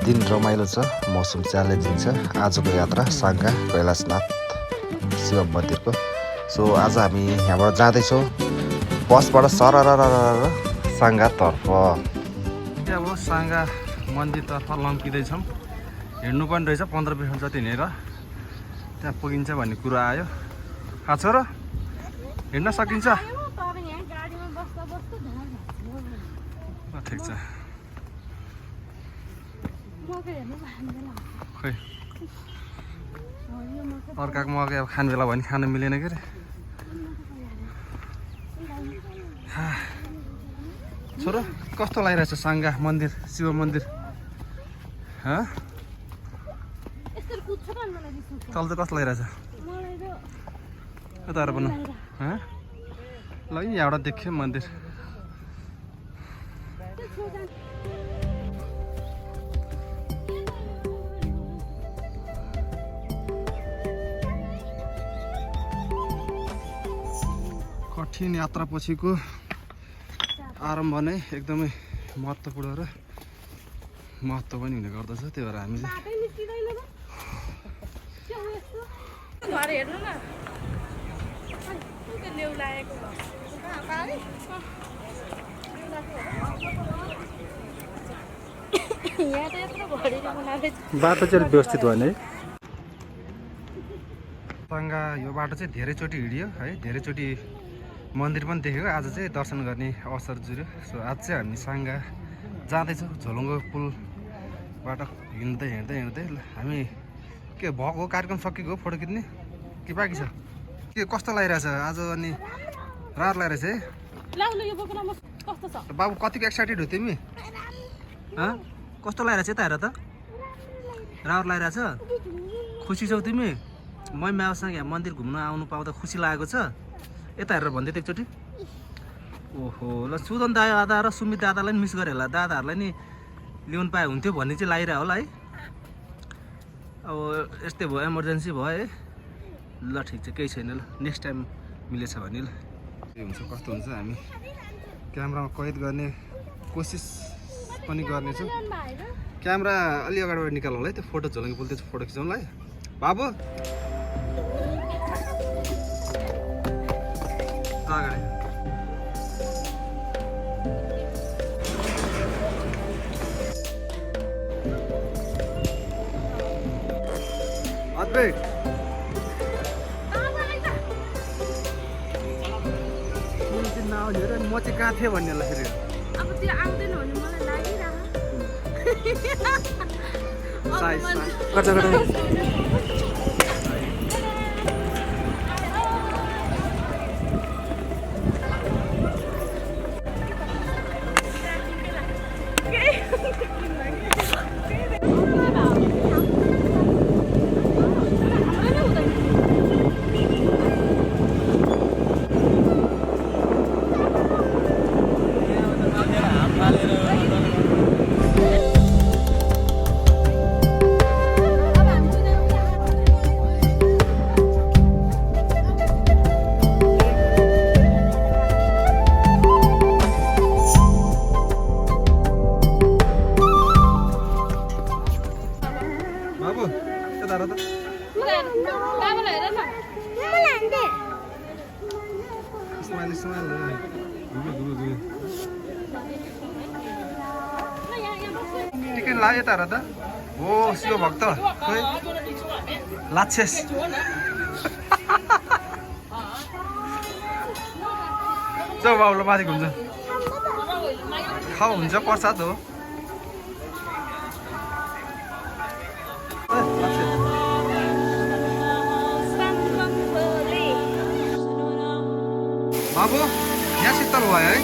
दिन रमाइलो छ, मौसम च्यालेन्जिङ छ। आजको यात्रा साङ्गा कैलाशनाथ शिव मन्दिरको। सो आज हामी यहाँबाट जाँदैछौँ बसबाट सरर साङ्गातर्फ। अब साङ्गा मन्दिरतर्फ लम्किँदैछौँ। हिँड्नु पनि रहेछ 15 मिनट जति हिँडेर त्यहाँ पुगिन्छ भन्ने कुरा आयो। छ र हिँड्न सकिन्छ? ठिक छ। खै अर्काको मकै अब खाने बेला भने खानु मिलेन के अरे। छोरो कस्तो लागिरहेछ साङ्गा मन्दिर शिव मन्दिर? चल चाहिँ कस्तो लागिरहेछ? यता पनि ल यहाँबाट देख्यो मन्दिर। कठिन यात्रा पछिको आरम्भ नै एकदमै महत्त्वपूर्ण र महत्त्व पनि हुने गर्दछ। त्यही भएर हामी बाटो चाहिँ व्यवस्थित भयो नि। साङ्गा यो बाटो चाहिँ धेरैचोटि हिँडियो है, धेरैचोटि मन्दिर पनि देखेको। आज चाहिँ दर्शन गर्ने अवसर जुर्यो। सो आज चाहिँ हामी साङ्गा जाँदैछौँ। झोलुङ्गो पुलबाट हिँड्दै हिँड्दै हिँड्दै हामी के भएको कार्यक्रम सकेको फोटो खिच्ने कि बाँकी छ? के कस्तो लागिरहेछ आज? अनि राम्रो लागिरहेछ है बाबु? कतिको एक्साइटेड हो तिमी? कस्तो लागिरहेछ यता हेर त? राम्रो लागिरहेछ? खुसी छौ तिमी? मैमासँग यहाँ मन्दिर घुम्न आउनु पाउँदा खुसी लागेको छ? यता हेरेर भन्दै एकचोटि। ओहो ल सुदन दादा र सुमित दादालाई नि मिस गरेँ होला। दादाहरूलाई नि ल्याउनु पाए हुन्थ्यो भन्ने चाहिँ लागिरह्यो होला है। अब यस्तै भयो, इमर्जेन्सी भयो है। ल ठिक छ, केही छैन। ल नेक्स्ट टाइम मिलेछ भने ल के हुन्छ कस्तो हुन्छ हामी क्यामेरामा कैद गर्ने कोसिस पनि गर्नेछु। क्यामेरा अलि अगाडिबाट निकालौँ होला है। त्यो फोटो झोलुङ्गे पुल त्यो फोटो खिचौँ ल है बाबु। अद्वैत म चाहिँ कहाँ थिएँ भन्ने होला फेरि। अब त्यो आउँदैन भने मलाई लागिरह। टिकट लाग्यो यता हेर त। हो शिव भक्त खोइ लाछेस जाऊ बाबुलाई माथि घुम्छ खाऊ हुन्छ प्रसाद हो। बाबु यहाँ शीतल भयो है।